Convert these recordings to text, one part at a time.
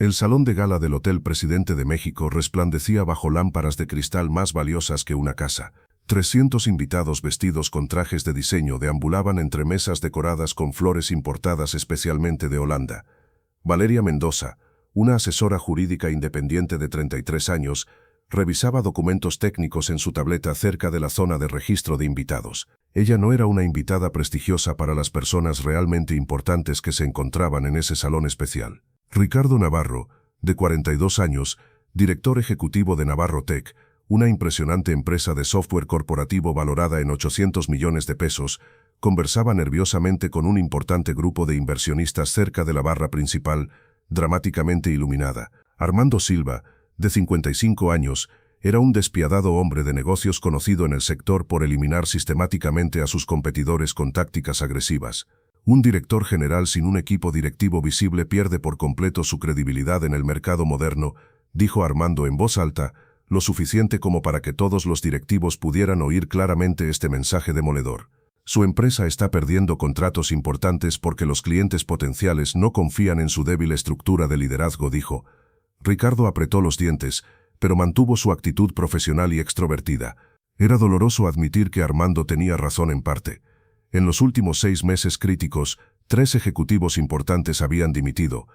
El salón de gala del Hotel Presidente de México resplandecía bajo lámparas de cristal más valiosas que una casa. 300 invitados vestidos con trajes de diseño deambulaban entre mesas decoradas con flores importadas especialmente de Holanda. Valeria Mendoza, una asesora jurídica independiente de 33 años, revisaba documentos técnicos en su tableta cerca de la zona de registro de invitados. Ella no era una invitada prestigiosa para las personas realmente importantes que se encontraban en ese salón especial. Ricardo Navarro, de 42 años, director ejecutivo de Navarro Tech, una impresionante empresa de software corporativo valorada en 800 millones de pesos, conversaba nerviosamente con un importante grupo de inversionistas cerca de la barra principal, dramáticamente iluminada. Armando Silva, de 55 años, era un despiadado hombre de negocios conocido en el sector por eliminar sistemáticamente a sus competidores con tácticas agresivas. Un director general sin un equipo directivo visible pierde por completo su credibilidad en el mercado moderno, dijo Armando en voz alta, lo suficiente como para que todos los directivos pudieran oír claramente este mensaje demoledor. Su empresa está perdiendo contratos importantes porque los clientes potenciales no confían en su débil estructura de liderazgo, dijo. Ricardo apretó los dientes, pero mantuvo su actitud profesional y extrovertida. Era doloroso admitir que Armando tenía razón en parte. En los últimos 6 meses críticos, 3 ejecutivos importantes habían dimitido.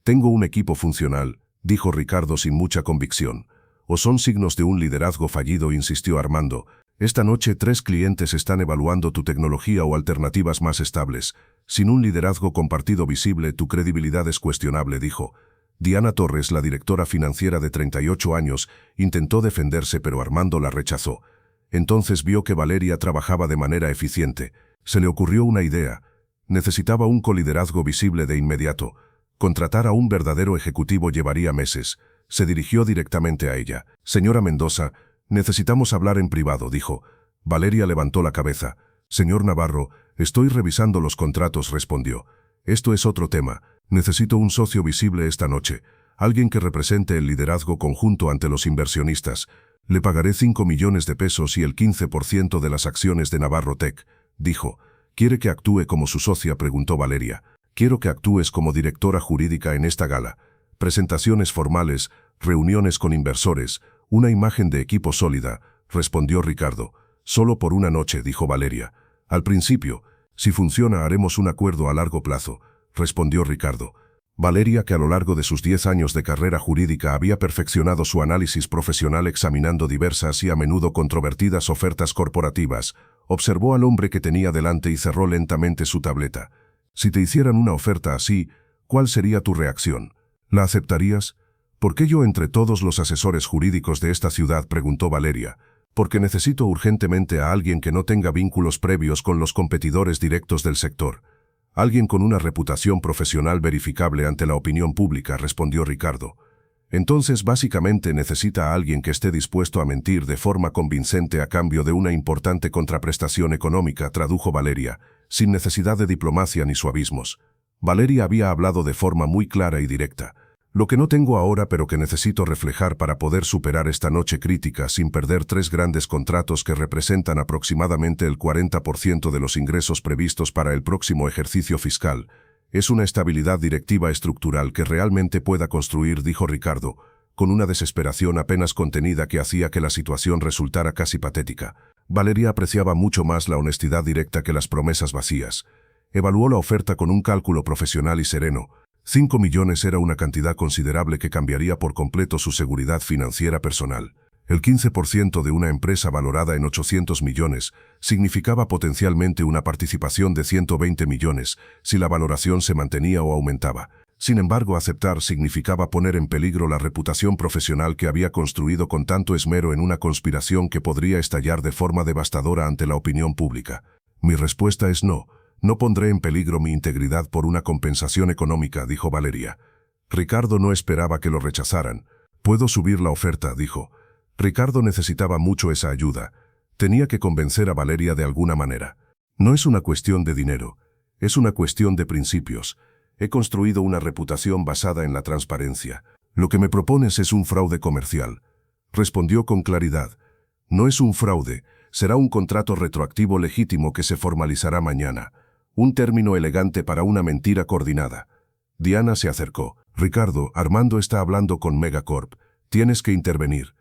Tengo un equipo funcional, dijo Ricardo sin mucha convicción. O son signos de un liderazgo fallido, insistió Armando. Esta noche 3 clientes están evaluando tu tecnología o alternativas más estables. Sin un liderazgo compartido visible, tu credibilidad es cuestionable, dijo. Diana Torres, la directora financiera de 38 años, intentó defenderse, pero Armando la rechazó. Entonces vio que Valeria trabajaba de manera eficiente. Se le ocurrió una idea. Necesitaba un coliderazgo visible de inmediato. Contratar a un verdadero ejecutivo llevaría meses. Se dirigió directamente a ella. Señora Mendoza, necesitamos hablar en privado, dijo. Valeria levantó la cabeza. Señor Navarro, estoy revisando los contratos, respondió. Esto es otro tema. Necesito un socio visible esta noche. Alguien que represente el liderazgo conjunto ante los inversionistas. Le pagaré 5 millones de pesos y el 15% de las acciones de Navarro Tech, dijo. ¿Quiere que actúe como su socia?, preguntó Valeria. Quiero que actúes como directora jurídica en esta gala. Presentaciones formales, reuniones con inversores, una imagen de equipo sólida, respondió Ricardo. Solo por una noche, dijo Valeria. Al principio, si funciona haremos un acuerdo a largo plazo, respondió Ricardo. Valeria, que a lo largo de sus 10 años de carrera jurídica había perfeccionado su análisis profesional examinando diversas y a menudo controvertidas ofertas corporativas, observó al hombre que tenía delante y cerró lentamente su tableta. Si te hicieran una oferta así, ¿cuál sería tu reacción? ¿La aceptarías? ¿Por qué yo entre todos los asesores jurídicos de esta ciudad?, preguntó Valeria. Porque necesito urgentemente a alguien que no tenga vínculos previos con los competidores directos del sector. Alguien con una reputación profesional verificable ante la opinión pública, respondió Ricardo. Entonces básicamente necesita a alguien que esté dispuesto a mentir de forma convincente a cambio de una importante contraprestación económica, tradujo Valeria, sin necesidad de diplomacia ni suavismos. Valeria había hablado de forma muy clara y directa. Lo que no tengo ahora pero que necesito reflejar para poder superar esta noche crítica sin perder 3 grandes contratos que representan aproximadamente el 40% de los ingresos previstos para el próximo ejercicio fiscal, es una estabilidad directiva estructural que realmente pueda construir, dijo Ricardo, con una desesperación apenas contenida que hacía que la situación resultara casi patética. Valeria apreciaba mucho más la honestidad directa que las promesas vacías. Evaluó la oferta con un cálculo profesional y sereno. 5 millones era una cantidad considerable que cambiaría por completo su seguridad financiera personal. El 15% de una empresa valorada en 800 millones significaba potencialmente una participación de 120 millones si la valoración se mantenía o aumentaba. Sin embargo, aceptar significaba poner en peligro la reputación profesional que había construido con tanto esmero en una conspiración que podría estallar de forma devastadora ante la opinión pública. Mi respuesta es no. No pondré en peligro mi integridad por una compensación económica, dijo Valeria. Ricardo no esperaba que lo rechazaran. Puedo subir la oferta, dijo. Ricardo necesitaba mucho esa ayuda. Tenía que convencer a Valeria de alguna manera. No es una cuestión de dinero, es una cuestión de principios. He construido una reputación basada en la transparencia. Lo que me propones es un fraude comercial. Respondió con claridad. No es un fraude, será un contrato retroactivo legítimo que se formalizará mañana. Un término elegante para una mentira coordinada. Diana se acercó. Ricardo, Armando está hablando con Megacorp. Tienes que intervenir.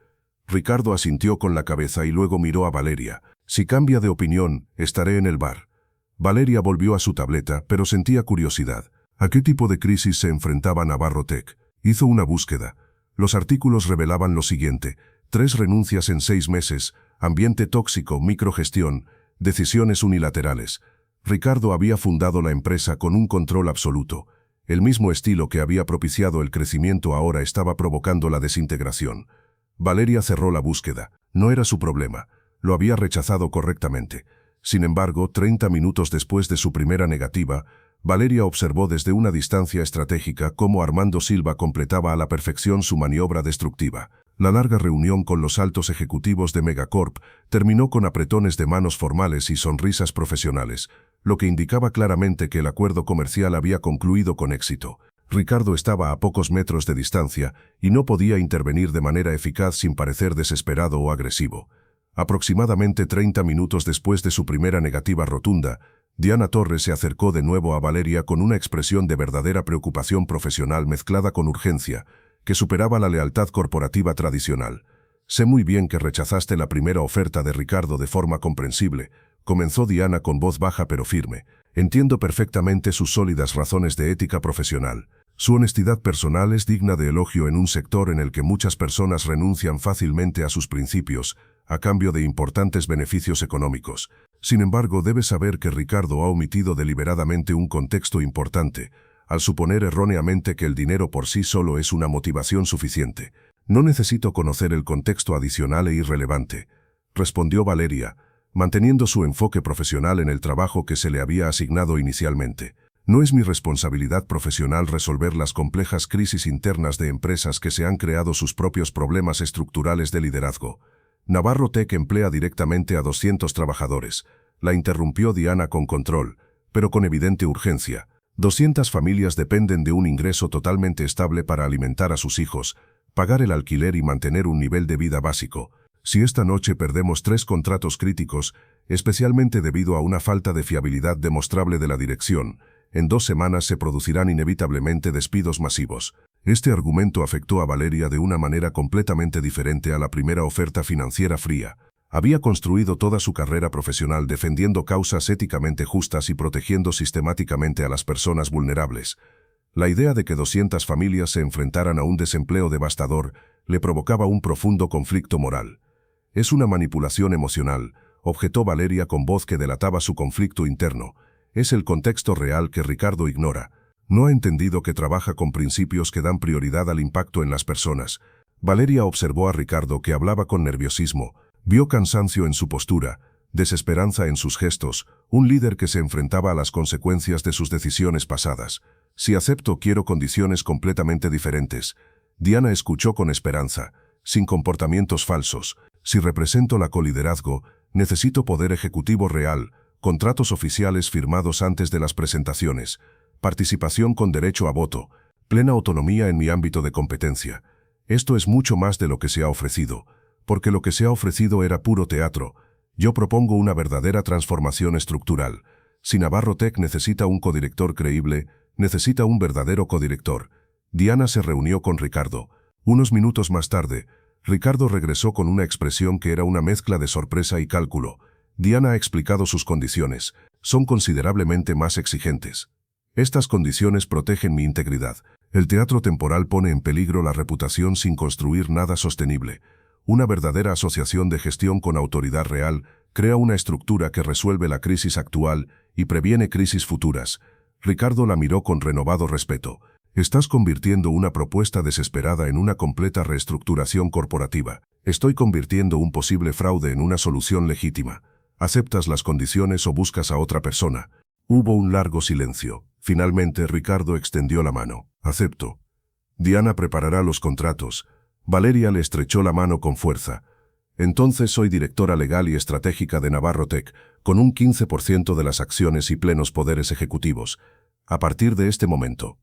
Ricardo asintió con la cabeza y luego miró a Valeria. Si cambia de opinión, estaré en el bar. Valeria volvió a su tableta, pero sentía curiosidad. ¿A qué tipo de crisis se enfrentaba Navarro Tech? Hizo una búsqueda. Los artículos revelaban lo siguiente: 3 renuncias en 6 meses, ambiente tóxico, microgestión, decisiones unilaterales. Ricardo había fundado la empresa con un control absoluto. El mismo estilo que había propiciado el crecimiento ahora estaba provocando la desintegración. Valeria cerró la búsqueda. No era su problema. Lo había rechazado correctamente. Sin embargo, 30 minutos después de su primera negativa, Valeria observó desde una distancia estratégica cómo Armando Silva completaba a la perfección su maniobra destructiva. La larga reunión con los altos ejecutivos de Megacorp terminó con apretones de manos formales y sonrisas profesionales, lo que indicaba claramente que el acuerdo comercial había concluido con éxito. Ricardo estaba a pocos metros de distancia y no podía intervenir de manera eficaz sin parecer desesperado o agresivo. Aproximadamente 30 minutos después de su primera negativa rotunda, Diana Torres se acercó de nuevo a Valeria con una expresión de verdadera preocupación profesional mezclada con urgencia, que superaba la lealtad corporativa tradicional. «Sé muy bien que rechazaste la primera oferta de Ricardo de forma comprensible», comenzó Diana con voz baja pero firme. «Entiendo perfectamente sus sólidas razones de ética profesional. Su honestidad personal es digna de elogio en un sector en el que muchas personas renuncian fácilmente a sus principios, a cambio de importantes beneficios económicos. Sin embargo, debes saber que Ricardo ha omitido deliberadamente un contexto importante, al suponer erróneamente que el dinero por sí solo es una motivación suficiente. No necesito conocer el contexto adicional e irrelevante», respondió Valeria, manteniendo su enfoque profesional en el trabajo que se le había asignado inicialmente. «No es mi responsabilidad profesional resolver las complejas crisis internas de empresas que se han creado sus propios problemas estructurales de liderazgo. Navarro Tech emplea directamente a 200 trabajadores», la interrumpió Diana con control, pero con evidente urgencia. 200 familias dependen de un ingreso totalmente estable para alimentar a sus hijos, pagar el alquiler y mantener un nivel de vida básico. Si esta noche perdemos 3 contratos críticos, especialmente debido a una falta de fiabilidad demostrable de la dirección, en 2 semanas se producirán inevitablemente despidos masivos. Este argumento afectó a Valeria de una manera completamente diferente a la primera oferta financiera fría. Había construido toda su carrera profesional defendiendo causas éticamente justas y protegiendo sistemáticamente a las personas vulnerables. La idea de que 200 familias se enfrentaran a un desempleo devastador le provocaba un profundo conflicto moral. «Es una manipulación emocional», objetó Valeria con voz que delataba su conflicto interno. «Es el contexto real que Ricardo ignora. No ha entendido que trabaja con principios que dan prioridad al impacto en las personas». Valeria observó a Ricardo, que hablaba con nerviosismo. Vio cansancio en su postura, desesperanza en sus gestos, un líder que se enfrentaba a las consecuencias de sus decisiones pasadas. «Si acepto, quiero condiciones completamente diferentes». Diana escuchó con esperanza, sin comportamientos falsos. «Si represento la coliderazgo, necesito poder ejecutivo real, contratos oficiales firmados antes de las presentaciones, participación con derecho a voto, plena autonomía en mi ámbito de competencia. Esto es mucho más de lo que se ha ofrecido, porque lo que se ha ofrecido era puro teatro. Yo propongo una verdadera transformación estructural. Si Navarro Tech necesita un codirector creíble, necesita un verdadero codirector». Diana se reunió con Ricardo. Unos minutos más tarde, Ricardo regresó con una expresión que era una mezcla de sorpresa y cálculo. «Diana ha explicado sus condiciones. Son considerablemente más exigentes. Estas condiciones protegen mi integridad. El teatro temporal pone en peligro la reputación sin construir nada sostenible. Una verdadera asociación de gestión con autoridad real crea una estructura que resuelve la crisis actual y previene crisis futuras». Ricardo la miró con renovado respeto. «Estás convirtiendo una propuesta desesperada en una completa reestructuración corporativa. Estoy convirtiendo un posible fraude en una solución legítima. ¿Aceptas las condiciones o buscas a otra persona?». Hubo un largo silencio. Finalmente Ricardo extendió la mano. «Acepto. Diana preparará los contratos». Valeria le estrechó la mano con fuerza. «Entonces soy directora legal y estratégica de Navarro Tech, con un 15% de las acciones y plenos poderes ejecutivos. A partir de este momento».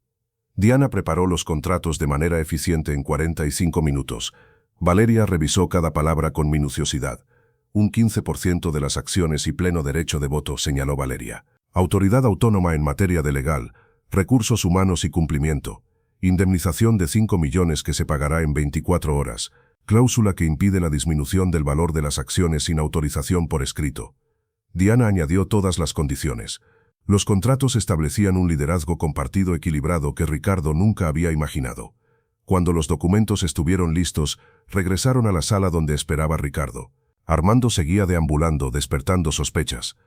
Diana preparó los contratos de manera eficiente en 45 minutos. Valeria revisó cada palabra con minuciosidad. «Un 15% de las acciones y pleno derecho de voto», señaló Valeria. «Autoridad autónoma en materia de legal, recursos humanos y cumplimiento. Indemnización de 5 millones que se pagará en 24 horas. Cláusula que impide la disminución del valor de las acciones sin autorización por escrito. Diana añadió todas las condiciones. Los contratos establecían un liderazgo compartido equilibrado que Ricardo nunca había imaginado. Cuando los documentos estuvieron listos, regresaron a la sala donde esperaba Ricardo. Armando seguía deambulando, despertando sospechas.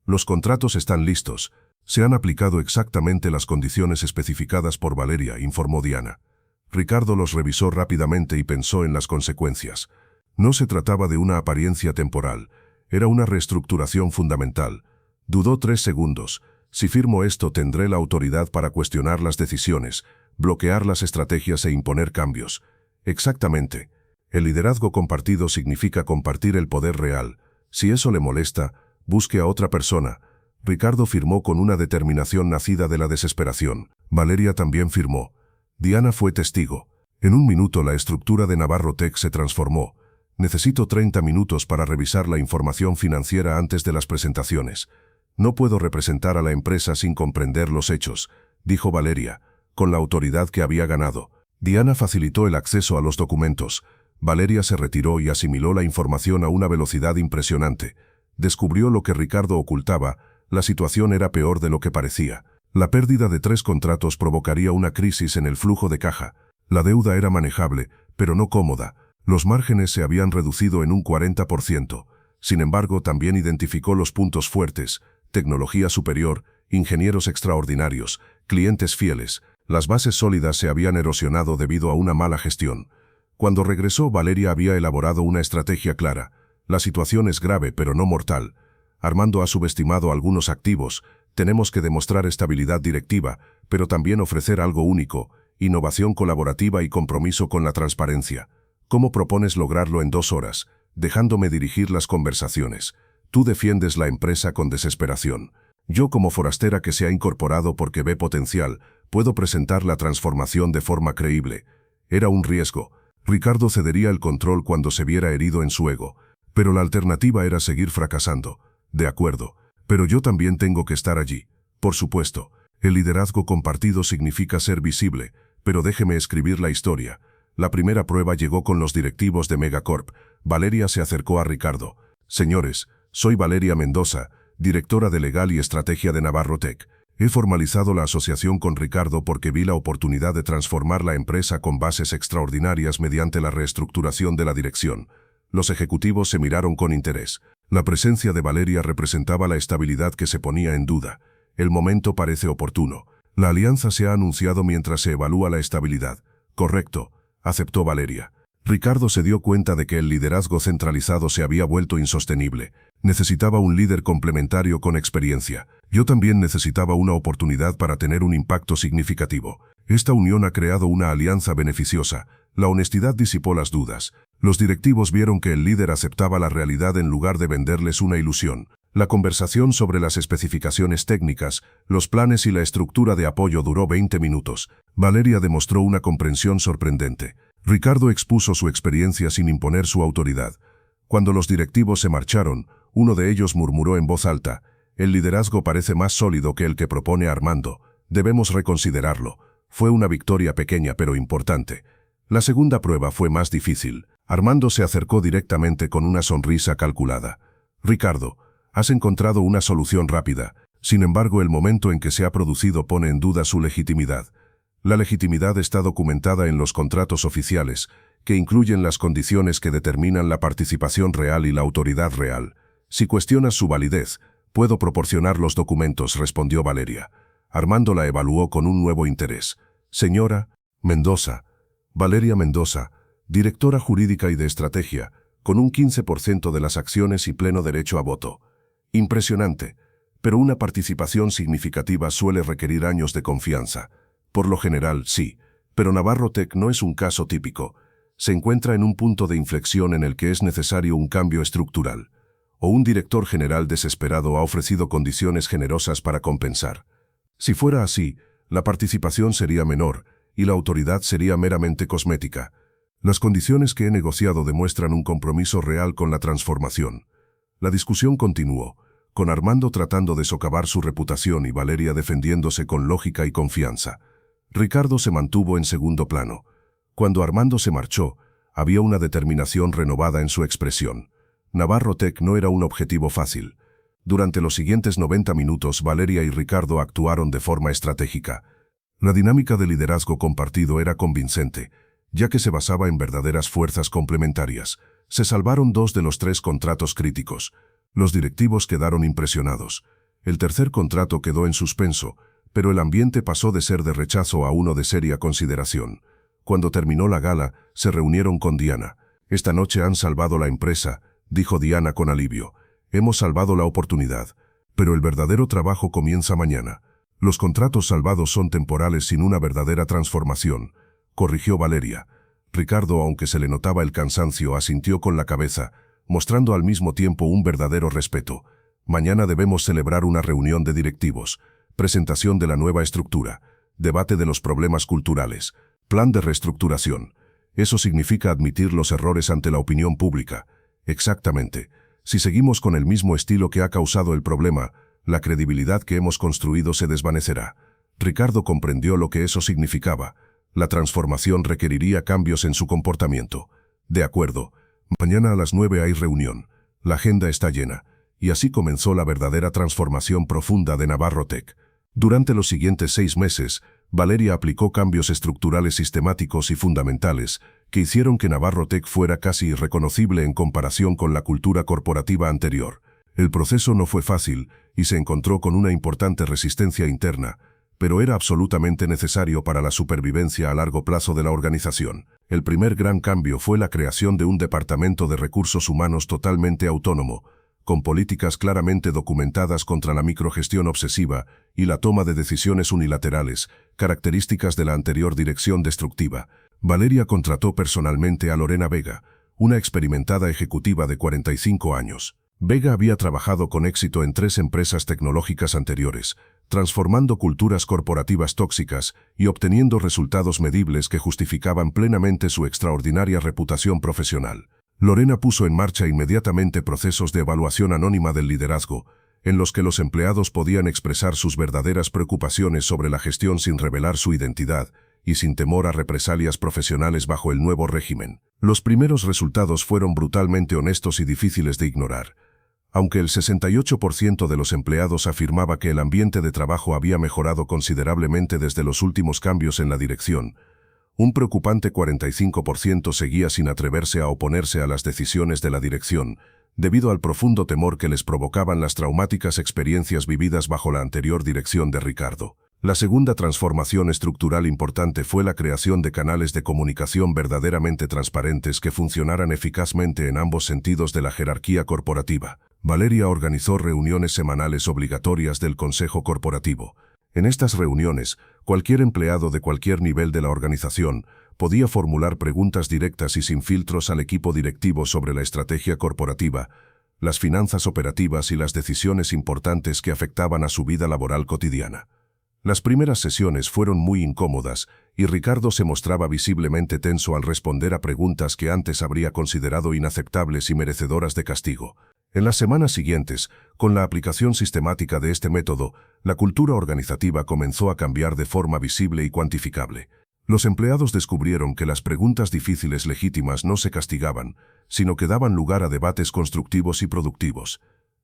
Los contratos están listos. Se han aplicado exactamente las condiciones especificadas por Valeria, informó Diana. Ricardo los revisó rápidamente y pensó en las consecuencias. No se trataba de una apariencia temporal, era una reestructuración fundamental. Dudó 3 segundos. Si firmo esto tendré la autoridad para cuestionar las decisiones, bloquear las estrategias e imponer cambios. Exactamente. El liderazgo compartido significa compartir el poder real. Si eso le molesta, busque a otra persona. Ricardo firmó con una determinación nacida de la desesperación. Valeria también firmó. Diana fue testigo. En un minuto la estructura de Navarro Tech se transformó. Necesito 30 minutos para revisar la información financiera antes de las presentaciones. No puedo representar a la empresa sin comprender los hechos, dijo Valeria, con la autoridad que había ganado. Diana facilitó el acceso a los documentos. Valeria se retiró y asimiló la información a una velocidad impresionante. Descubrió lo que Ricardo ocultaba. La situación era peor de lo que parecía. La pérdida de 3 contratos provocaría una crisis en el flujo de caja. La deuda era manejable, pero no cómoda. Los márgenes se habían reducido en un 40%. Sin embargo, también identificó los puntos fuertes: tecnología superior, ingenieros extraordinarios, clientes fieles. Las bases sólidas se habían erosionado debido a una mala gestión. Cuando regresó, Valeria había elaborado una estrategia clara. La situación es grave, pero no mortal. Armando ha subestimado algunos activos. Tenemos que demostrar estabilidad directiva, pero también ofrecer algo único: innovación colaborativa y compromiso con la transparencia. ¿Cómo propones lograrlo en 2 horas, dejándome dirigir las conversaciones? Tú defiendes la empresa con desesperación. Yo, como forastera que se ha incorporado porque ve potencial, puedo presentar la transformación de forma creíble. Era un riesgo. Ricardo cedería el control cuando se viera herido en su ego, pero la alternativa era seguir fracasando. De acuerdo, pero yo también tengo que estar allí. Por supuesto, el liderazgo compartido significa ser visible, pero déjeme escribir la historia. La primera prueba llegó con los directivos de Megacorp. Valeria se acercó a Ricardo. Señores, soy Valeria Mendoza, directora de Legal y Estrategia de Navarro Tech. He formalizado la asociación con Ricardo porque vi la oportunidad de transformar la empresa con bases extraordinarias mediante la reestructuración de la dirección. Los ejecutivos se miraron con interés. La presencia de Valeria representaba la estabilidad que se ponía en duda. El momento parece oportuno. La alianza se ha anunciado mientras se evalúa la estabilidad. Correcto, aceptó Valeria. Ricardo se dio cuenta de que el liderazgo centralizado se había vuelto insostenible. Necesitaba un líder complementario con experiencia. Yo también necesitaba una oportunidad para tener un impacto significativo. Esta unión ha creado una alianza beneficiosa. La honestidad disipó las dudas. Los directivos vieron que el líder aceptaba la realidad en lugar de venderles una ilusión. La conversación sobre las especificaciones técnicas, los planes y la estructura de apoyo duró 20 minutos. Valeria demostró una comprensión sorprendente. Ricardo expuso su experiencia sin imponer su autoridad. Cuando los directivos se marcharon, uno de ellos murmuró en voz alta: «El liderazgo parece más sólido que el que propone Armando. Debemos reconsiderarlo». Fue una victoria pequeña pero importante. La segunda prueba fue más difícil. Armando se acercó directamente con una sonrisa calculada. «Ricardo, has encontrado una solución rápida. Sin embargo, el momento en que se ha producido pone en duda su legitimidad. La legitimidad está documentada en los contratos oficiales, que incluyen las condiciones que determinan la participación real y la autoridad real. Si cuestionas su validez, puedo proporcionar los documentos», respondió Valeria. Armando la evaluó con un nuevo interés. «Señora Mendoza». Valeria Mendoza, directora jurídica y de estrategia, con un 15% de las acciones y pleno derecho a voto. Impresionante, pero una participación significativa suele requerir años de confianza. Por lo general, sí, pero Navarro Tech no es un caso típico. Se encuentra en un punto de inflexión en el que es necesario un cambio estructural. O un director general desesperado ha ofrecido condiciones generosas para compensar. Si fuera así, la participación sería menor y la autoridad sería meramente cosmética. Las condiciones que he negociado demuestran un compromiso real con la transformación. La discusión continuó, con Armando tratando de socavar su reputación y Valeria defendiéndose con lógica y confianza. Ricardo se mantuvo en segundo plano. Cuando Armando se marchó, había una determinación renovada en su expresión. Navarro Tech no era un objetivo fácil. Durante los siguientes 90 minutos, Valeria y Ricardo actuaron de forma estratégica. La dinámica de liderazgo compartido era convincente, ya que se basaba en verdaderas fuerzas complementarias. Se salvaron 2 de los 3 contratos críticos. Los directivos quedaron impresionados. El tercer contrato quedó en suspenso, pero el ambiente pasó de ser de rechazo a uno de seria consideración. Cuando terminó la gala, se reunieron con Diana. «Esta noche han salvado la empresa», dijo Diana con alivio. «Hemos salvado la oportunidad, pero el verdadero trabajo comienza mañana. Los contratos salvados son temporales sin una verdadera transformación», corrigió Valeria. Ricardo, aunque se le notaba el cansancio, asintió con la cabeza, mostrando al mismo tiempo un verdadero respeto. «Mañana debemos celebrar una reunión de directivos, presentación de la nueva estructura, debate de los problemas culturales, plan de reestructuración. Eso significa admitir los errores ante la opinión pública». «Exactamente. Si seguimos con el mismo estilo que ha causado el problema, la credibilidad que hemos construido se desvanecerá». Ricardo comprendió lo que eso significaba. La transformación requeriría cambios en su comportamiento. «De acuerdo. Mañana a las 9 hay reunión. La agenda está llena». Y así comenzó la verdadera transformación profunda de Navarro Tech. Durante los siguientes 6 meses, Valeria aplicó cambios estructurales sistemáticos y fundamentales que hicieron que Navarro Tech fuera casi irreconocible en comparación con la cultura corporativa anterior. El proceso no fue fácil y se encontró con una importante resistencia interna, pero era absolutamente necesario para la supervivencia a largo plazo de la organización. El primer gran cambio fue la creación de un departamento de recursos humanos totalmente autónomo, con políticas claramente documentadas contra la microgestión obsesiva y la toma de decisiones unilaterales, características de la anterior dirección destructiva. Valeria contrató personalmente a Lorena Vega, una experimentada ejecutiva de 45 años. Vega había trabajado con éxito en 3 empresas tecnológicas anteriores, transformando culturas corporativas tóxicas y obteniendo resultados medibles que justificaban plenamente su extraordinaria reputación profesional. Lorena puso en marcha inmediatamente procesos de evaluación anónima del liderazgo, en los que los empleados podían expresar sus verdaderas preocupaciones sobre la gestión sin revelar su identidad y sin temor a represalias profesionales bajo el nuevo régimen. Los primeros resultados fueron brutalmente honestos y difíciles de ignorar. Aunque el 68% de los empleados afirmaba que el ambiente de trabajo había mejorado considerablemente desde los últimos cambios en la dirección, un preocupante 45% seguía sin atreverse a oponerse a las decisiones de la dirección, debido al profundo temor que les provocaban las traumáticas experiencias vividas bajo la anterior dirección de Ricardo. La segunda transformación estructural importante fue la creación de canales de comunicación verdaderamente transparentes que funcionaran eficazmente en ambos sentidos de la jerarquía corporativa. Valeria organizó reuniones semanales obligatorias del Consejo Corporativo. En estas reuniones, cualquier empleado de cualquier nivel de la organización podía formular preguntas directas y sin filtros al equipo directivo sobre la estrategia corporativa, las finanzas operativas y las decisiones importantes que afectaban a su vida laboral cotidiana. Las primeras sesiones fueron muy incómodas y Ricardo se mostraba visiblemente tenso al responder a preguntas que antes habría considerado inaceptables y merecedoras de castigo. En las semanas siguientes, con la aplicación sistemática de este método, la cultura organizativa comenzó a cambiar de forma visible y cuantificable. Los empleados descubrieron que las preguntas difíciles legítimas no se castigaban, sino que daban lugar a debates constructivos y productivos.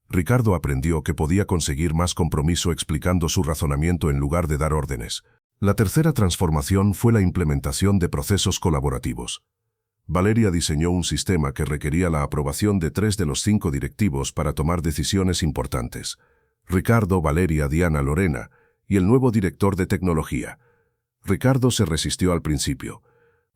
Ricardo aprendió que podía conseguir más compromiso explicando su razonamiento en lugar de dar órdenes. La tercera transformación fue la implementación de procesos colaborativos. Valeria diseñó un sistema que requería la aprobación de 3 de los 5 directivos para tomar decisiones importantes: Ricardo, Valeria, Diana, Lorena y el nuevo director de tecnología. Ricardo se resistió al principio.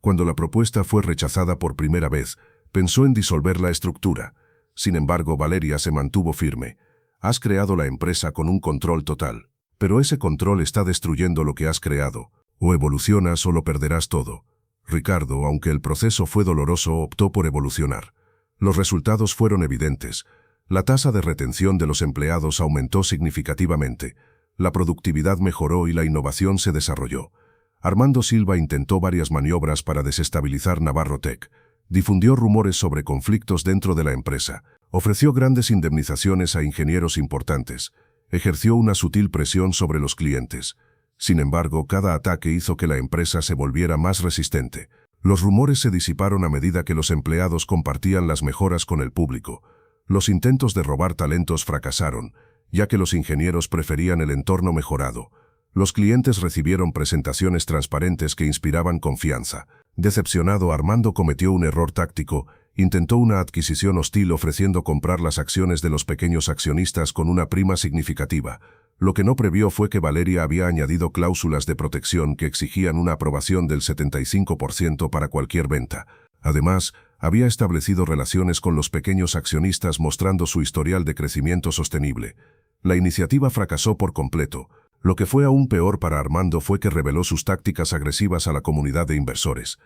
Cuando la propuesta fue rechazada por primera vez, pensó en disolver la estructura. Sin embargo, Valeria se mantuvo firme. «Has creado la empresa con un control total, pero ese control está destruyendo lo que has creado. O evolucionas o lo perderás todo». Ricardo, aunque el proceso fue doloroso, optó por evolucionar. Los resultados fueron evidentes. La tasa de retención de los empleados aumentó significativamente. La productividad mejoró y la innovación se desarrolló. Armando Silva intentó varias maniobras para desestabilizar Navarro Tech. Difundió rumores sobre conflictos dentro de la empresa. Ofreció grandes indemnizaciones a ingenieros importantes. Ejerció una sutil presión sobre los clientes. Sin embargo, cada ataque hizo que la empresa se volviera más resistente. Los rumores se disiparon a medida que los empleados compartían las mejoras con el público. Los intentos de robar talentos fracasaron, ya que los ingenieros preferían el entorno mejorado. Los clientes recibieron presentaciones transparentes que inspiraban confianza. Decepcionado, Armando cometió un error táctico. Intentó una adquisición hostil ofreciendo comprar las acciones de los pequeños accionistas con una prima significativa. Lo que no previó fue que Valeria había añadido cláusulas de protección que exigían una aprobación del 75% para cualquier venta. Además, había establecido relaciones con los pequeños accionistas mostrando su historial de crecimiento sostenible. La iniciativa fracasó por completo. Lo que fue aún peor para Armando fue que reveló sus tácticas agresivas a la comunidad de inversores.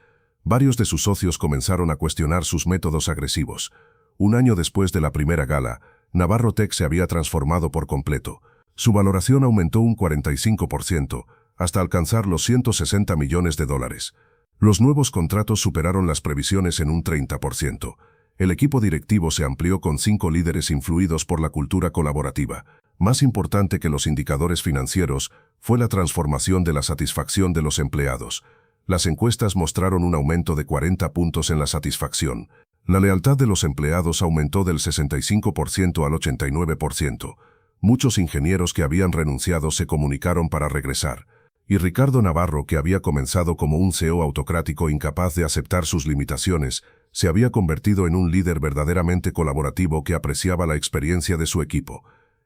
Varios de sus socios comenzaron a cuestionar sus métodos agresivos. Un año después de la primera gala, Navarro Tech se había transformado por completo. Su valoración aumentó un 45%, hasta alcanzar los $160 millones. Los nuevos contratos superaron las previsiones en un 30%. El equipo directivo se amplió con 5 líderes influidos por la cultura colaborativa. Más importante que los indicadores financieros fue la transformación de la satisfacción de los empleados. Las encuestas mostraron un aumento de 40 puntos en la satisfacción. La lealtad de los empleados aumentó del 65% al 89%. Muchos ingenieros que habían renunciado se comunicaron para regresar. Y Ricardo Navarro, que había comenzado como un CEO autocrático incapaz de aceptar sus limitaciones, se había convertido en un líder verdaderamente colaborativo que apreciaba la experiencia de su equipo.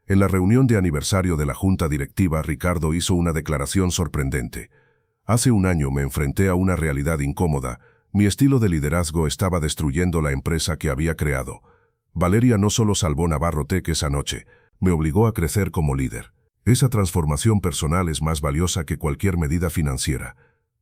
En la reunión de aniversario de la junta directiva, Ricardo hizo una declaración sorprendente. Hace un año me enfrenté a una realidad incómoda. Mi estilo de liderazgo estaba destruyendo la empresa que había creado. Valeria no solo salvó Navarro Tech esa noche, me obligó a crecer como líder. Esa transformación personal es más valiosa que cualquier medida financiera.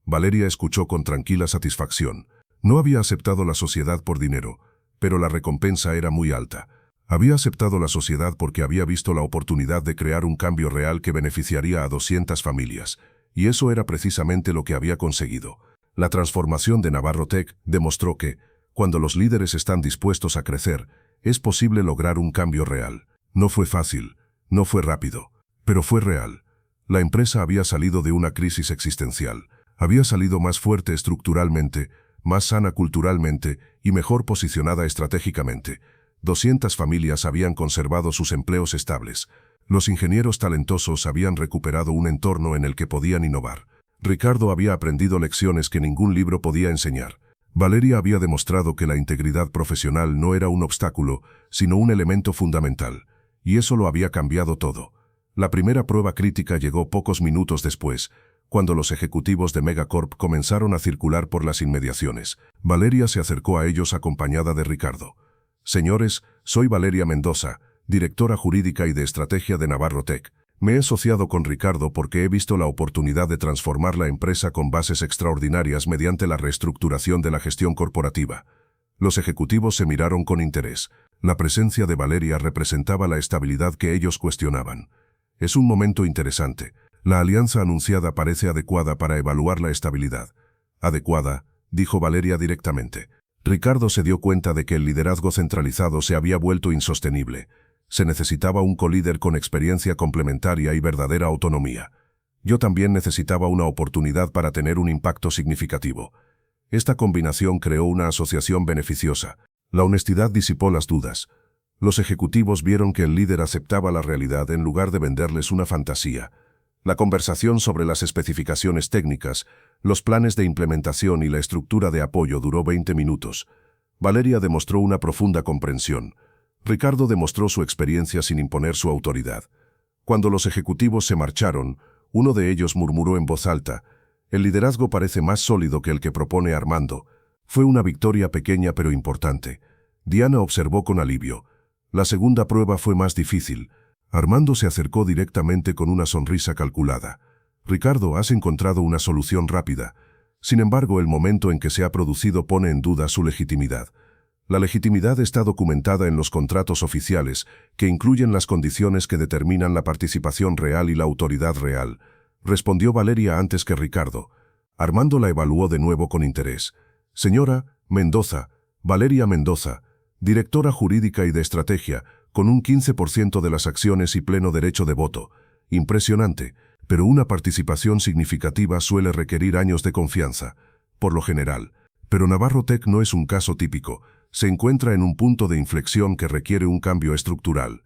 Valeria escuchó con tranquila satisfacción. No había aceptado la sociedad por dinero, pero la recompensa era muy alta. Había aceptado la sociedad porque había visto la oportunidad de crear un cambio real que beneficiaría a 200 familias. Y eso era precisamente lo que había conseguido. La transformación de Navarro Tech demostró que, cuando los líderes están dispuestos a crecer, es posible lograr un cambio real. No fue fácil, no fue rápido, pero fue real. La empresa había salido de una crisis existencial. Había salido más fuerte estructuralmente, más sana culturalmente y mejor posicionada estratégicamente. 200 familias habían conservado sus empleos estables. Los ingenieros talentosos habían recuperado un entorno en el que podían innovar. Ricardo había aprendido lecciones que ningún libro podía enseñar. Valeria había demostrado que la integridad profesional no era un obstáculo, sino un elemento fundamental. Y eso lo había cambiado todo. La primera prueba crítica llegó pocos minutos después, cuando los ejecutivos de Megacorp comenzaron a circular por las inmediaciones. Valeria se acercó a ellos acompañada de Ricardo. «Señores, soy Valeria Mendoza, directora jurídica y de estrategia de Navarro Tech. Me he asociado con Ricardo porque he visto la oportunidad de transformar la empresa con bases extraordinarias mediante la reestructuración de la gestión corporativa». Los ejecutivos se miraron con interés. La presencia de Valeria representaba la estabilidad que ellos cuestionaban. «Es un momento interesante. La alianza anunciada parece adecuada para evaluar la estabilidad». «Adecuada», dijo Valeria directamente. Ricardo se dio cuenta de que el liderazgo centralizado se había vuelto insostenible. Se necesitaba un colíder con experiencia complementaria y verdadera autonomía. Yo también necesitaba una oportunidad para tener un impacto significativo. Esta combinación creó una asociación beneficiosa. La honestidad disipó las dudas. Los ejecutivos vieron que el líder aceptaba la realidad en lugar de venderles una fantasía. La conversación sobre las especificaciones técnicas, los planes de implementación y la estructura de apoyo duró 20 minutos. Valeria demostró una profunda comprensión. Ricardo demostró su experiencia sin imponer su autoridad. Cuando los ejecutivos se marcharon, uno de ellos murmuró en voz alta: «El liderazgo parece más sólido que el que propone Armando». Fue una victoria pequeña pero importante. Diana observó con alivio. La segunda prueba fue más difícil. Armando se acercó directamente con una sonrisa calculada. «Ricardo, has encontrado una solución rápida. Sin embargo, el momento en que se ha producido pone en duda su legitimidad. La legitimidad está documentada en los contratos oficiales, que incluyen las condiciones que determinan la participación real y la autoridad real», respondió Valeria antes que Ricardo. Armando la evaluó de nuevo con interés. «Señora Mendoza, Valeria Mendoza, directora jurídica y de estrategia, con un 15% de las acciones y pleno derecho de voto. Impresionante. pero una participación significativa suele requerir años de confianza, por lo general. Pero Navarro Tech no es un caso típico, se encuentra en un punto de inflexión que requiere un cambio estructural.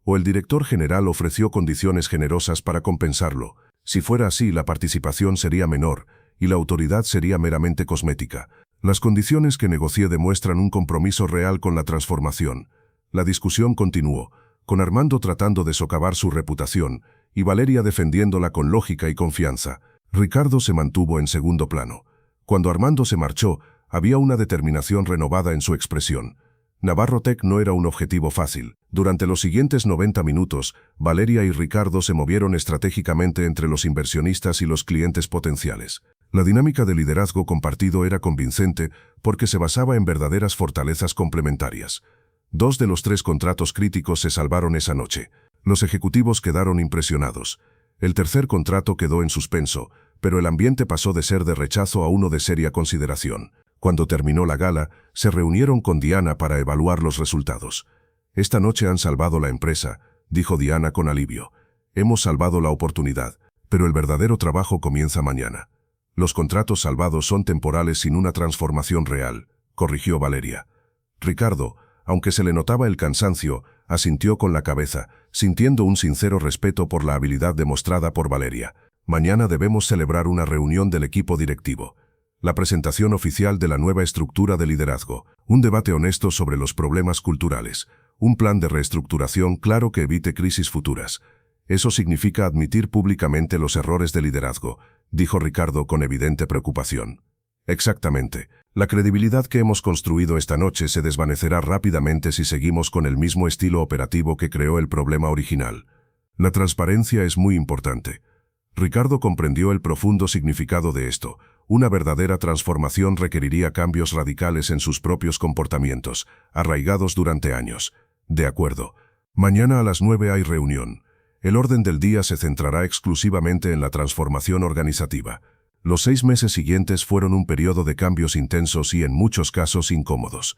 O el director general ofreció condiciones generosas para compensarlo. Si fuera así, la participación sería menor, y la autoridad sería meramente cosmética. Las condiciones que negocié demuestran un compromiso real con la transformación. La discusión continuó, con Armando tratando de socavar su reputación, y Valeria defendiéndola con lógica y confianza. Ricardo se mantuvo en segundo plano. Cuando Armando se marchó, había una determinación renovada en su expresión. Navarro Tech no era un objetivo fácil. Durante los siguientes 90 minutos, Valeria y Ricardo se movieron estratégicamente entre los inversionistas y los clientes potenciales. La dinámica de liderazgo compartido era convincente porque se basaba en verdaderas fortalezas complementarias. 2 de los 3 contratos críticos se salvaron esa noche. Los ejecutivos quedaron impresionados. El tercer contrato quedó en suspenso, pero el ambiente pasó de ser de rechazo a uno de seria consideración. Cuando terminó la gala, se reunieron con Diana para evaluar los resultados. «Esta noche han salvado la empresa», dijo Diana con alivio. «Hemos salvado la oportunidad, pero el verdadero trabajo comienza mañana». «Los contratos salvados son temporales sin una transformación real», corrigió Valeria. Ricardo, aunque se le notaba el cansancio, asintió con la cabeza, sintiendo un sincero respeto por la habilidad demostrada por Valeria. «Mañana debemos celebrar una reunión del equipo directivo. La presentación oficial de la nueva estructura de liderazgo, un debate honesto sobre los problemas culturales, un plan de reestructuración claro que evite crisis futuras. Eso significa admitir públicamente los errores de liderazgo», dijo Ricardo con evidente preocupación. «Exactamente. La credibilidad que hemos construido esta noche se desvanecerá rápidamente si seguimos con el mismo estilo operativo que creó el problema original. La transparencia es muy importante». Ricardo comprendió el profundo significado de esto. Una verdadera transformación requeriría cambios radicales en sus propios comportamientos, arraigados durante años. «De acuerdo. Mañana a las 9 hay reunión. El orden del día se centrará exclusivamente en la transformación organizativa». Los 6 meses siguientes fueron un periodo de cambios intensos y en muchos casos incómodos.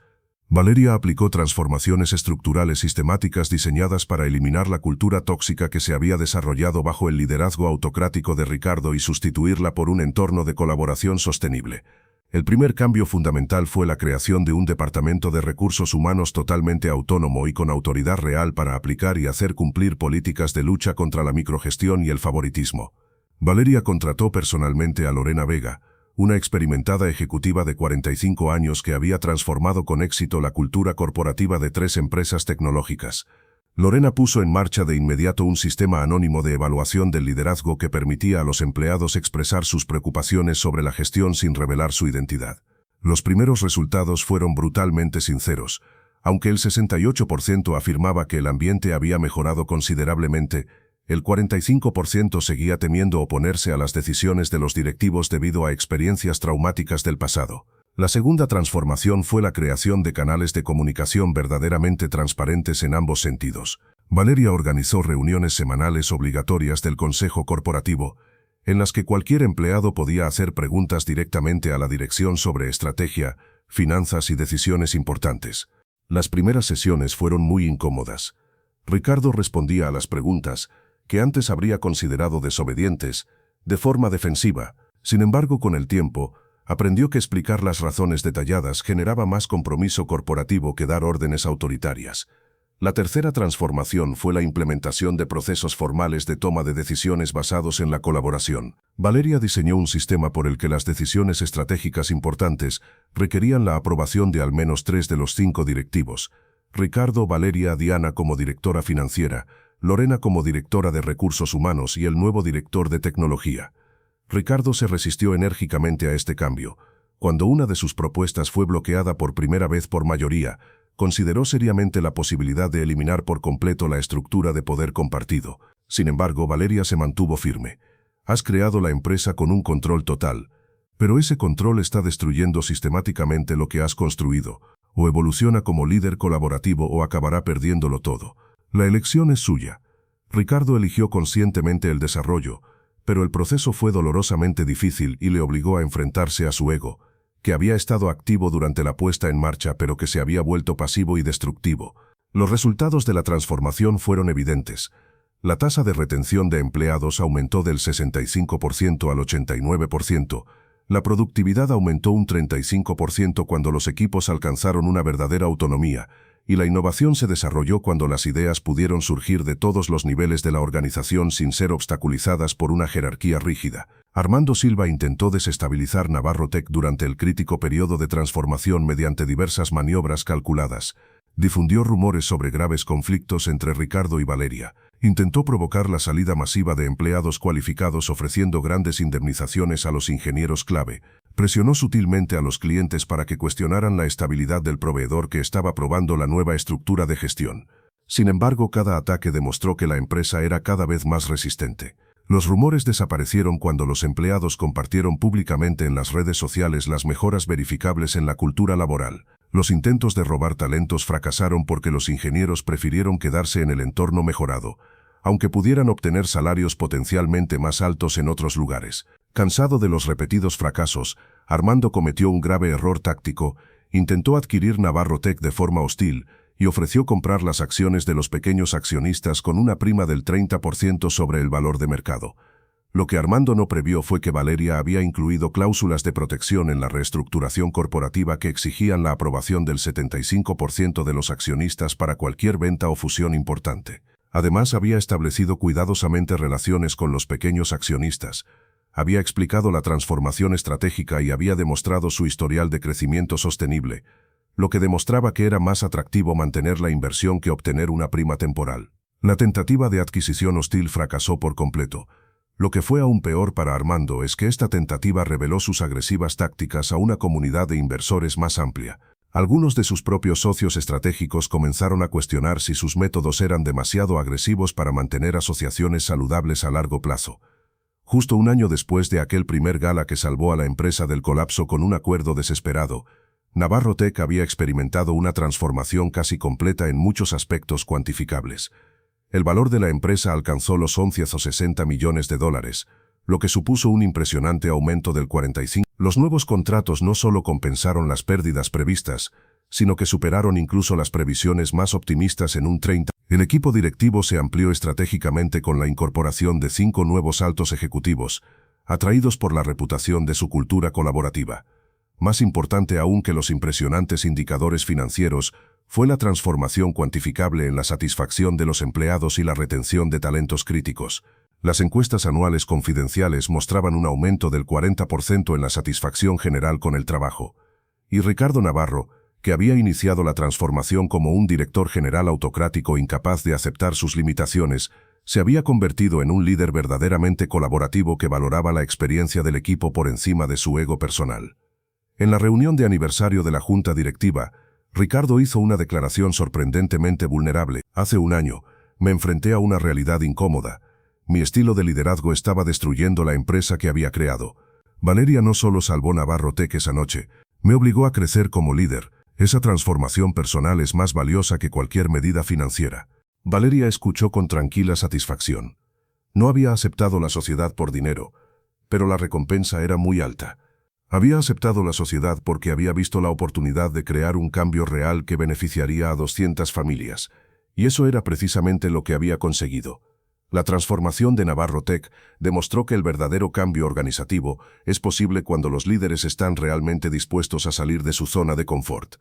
Valeria aplicó transformaciones estructurales sistemáticas diseñadas para eliminar la cultura tóxica que se había desarrollado bajo el liderazgo autocrático de Ricardo y sustituirla por un entorno de colaboración sostenible. El primer cambio fundamental fue la creación de un departamento de recursos humanos totalmente autónomo y con autoridad real para aplicar y hacer cumplir políticas de lucha contra la microgestión y el favoritismo. Valeria contrató personalmente a Lorena Vega, una experimentada ejecutiva de 45 años que había transformado con éxito la cultura corporativa de 3 empresas tecnológicas. Lorena puso en marcha de inmediato un sistema anónimo de evaluación del liderazgo que permitía a los empleados expresar sus preocupaciones sobre la gestión sin revelar su identidad. Los primeros resultados fueron brutalmente sinceros. Aunque el 68% afirmaba que el ambiente había mejorado considerablemente, el 45% seguía temiendo oponerse a las decisiones de los directivos debido a experiencias traumáticas del pasado. La segunda transformación fue la creación de canales de comunicación verdaderamente transparentes en ambos sentidos. Valeria organizó reuniones semanales obligatorias del Consejo Corporativo, en las que cualquier empleado podía hacer preguntas directamente a la dirección sobre estrategia, finanzas y decisiones importantes. Las primeras sesiones fueron muy incómodas. Ricardo respondía a las preguntas, que antes habría considerado desobedientes, de forma defensiva. Sin embargo, con el tiempo, aprendió que explicar las razones detalladas generaba más compromiso corporativo que dar órdenes autoritarias. La tercera transformación fue la implementación de procesos formales de toma de decisiones basados en la colaboración. Valeria diseñó un sistema por el que las decisiones estratégicas importantes requerían la aprobación de al menos 3 de los 5 directivos. Ricardo, Valeria, Diana como directora financiera, Lorena como directora de recursos humanos y el nuevo director de tecnología. Ricardo se resistió enérgicamente a este cambio. Cuando una de sus propuestas fue bloqueada por primera vez por mayoría, consideró seriamente la posibilidad de eliminar por completo la estructura de poder compartido. Sin embargo, Valeria se mantuvo firme. «Has creado la empresa con un control total, pero ese control está destruyendo sistemáticamente lo que has construido. O evoluciona como líder colaborativo o acabará perdiéndolo todo. La elección es suya». Ricardo eligió conscientemente el desarrollo, pero el proceso fue dolorosamente difícil y le obligó a enfrentarse a su ego, que había estado activo durante la puesta en marcha pero que se había vuelto pasivo y destructivo. Los resultados de la transformación fueron evidentes. La tasa de retención de empleados aumentó del 65% al 89%, la productividad aumentó un 35% cuando los equipos alcanzaron una verdadera autonomía, y la innovación se desarrolló cuando las ideas pudieron surgir de todos los niveles de la organización sin ser obstaculizadas por una jerarquía rígida. Armando Silva intentó desestabilizar Navarro Tech durante el crítico periodo de transformación mediante diversas maniobras calculadas. Difundió rumores sobre graves conflictos entre Ricardo y Valeria. Intentó provocar la salida masiva de empleados cualificados ofreciendo grandes indemnizaciones a los ingenieros clave. Presionó sutilmente a los clientes para que cuestionaran la estabilidad del proveedor que estaba probando la nueva estructura de gestión. Sin embargo, cada ataque demostró que la empresa era cada vez más resistente. Los rumores desaparecieron cuando los empleados compartieron públicamente en las redes sociales las mejoras verificables en la cultura laboral. Los intentos de robar talentos fracasaron porque los ingenieros prefirieron quedarse en el entorno mejorado, aunque pudieran obtener salarios potencialmente más altos en otros lugares. Cansado de los repetidos fracasos, Armando cometió un grave error táctico, intentó adquirir Navarro Tech de forma hostil y ofreció comprar las acciones de los pequeños accionistas con una prima del 30% sobre el valor de mercado. Lo que Armando no previó fue que Valeria había incluido cláusulas de protección en la reestructuración corporativa que exigían la aprobación del 75% de los accionistas para cualquier venta o fusión importante. Además, había establecido cuidadosamente relaciones con los pequeños accionistas, había explicado la transformación estratégica y había demostrado su historial de crecimiento sostenible, lo que demostraba que era más atractivo mantener la inversión que obtener una prima temporal. La tentativa de adquisición hostil fracasó por completo. Lo que fue aún peor para Armando es que esta tentativa reveló sus agresivas tácticas a una comunidad de inversores más amplia. Algunos de sus propios socios estratégicos comenzaron a cuestionar si sus métodos eran demasiado agresivos para mantener asociaciones saludables a largo plazo. Justo un año después de aquel primer gala que salvó a la empresa del colapso con un acuerdo desesperado, Navarro Tech había experimentado una transformación casi completa en muchos aspectos cuantificables. El valor de la empresa alcanzó los 11,60 millones de dólares, lo que supuso un impresionante aumento del 45%. Los nuevos contratos no solo compensaron las pérdidas previstas, sino que superaron incluso las previsiones más optimistas en un 30%. El equipo directivo se amplió estratégicamente con la incorporación de 5 nuevos altos ejecutivos, atraídos por la reputación de su cultura colaborativa. Más importante aún que los impresionantes indicadores financieros, fue la transformación cuantificable en la satisfacción de los empleados y la retención de talentos críticos. Las encuestas anuales confidenciales mostraban un aumento del 40% en la satisfacción general con el trabajo. Y Ricardo Navarro, que había iniciado la transformación como un director general autocrático incapaz de aceptar sus limitaciones, se había convertido en un líder verdaderamente colaborativo que valoraba la experiencia del equipo por encima de su ego personal. En la reunión de aniversario de la junta directiva, Ricardo hizo una declaración sorprendentemente vulnerable. Hace un año, me enfrenté a una realidad incómoda. Mi estilo de liderazgo estaba destruyendo la empresa que había creado. Valeria no solo salvó Navarro Tech esa noche, me obligó a crecer como líder. Esa transformación personal es más valiosa que cualquier medida financiera. Valeria escuchó con tranquila satisfacción. No había aceptado la sociedad por dinero, pero la recompensa era muy alta. Había aceptado la sociedad porque había visto la oportunidad de crear un cambio real que beneficiaría a 200 familias, y eso era precisamente lo que había conseguido. La transformación de Navarro Tech demostró que el verdadero cambio organizativo es posible cuando los líderes están realmente dispuestos a salir de su zona de confort.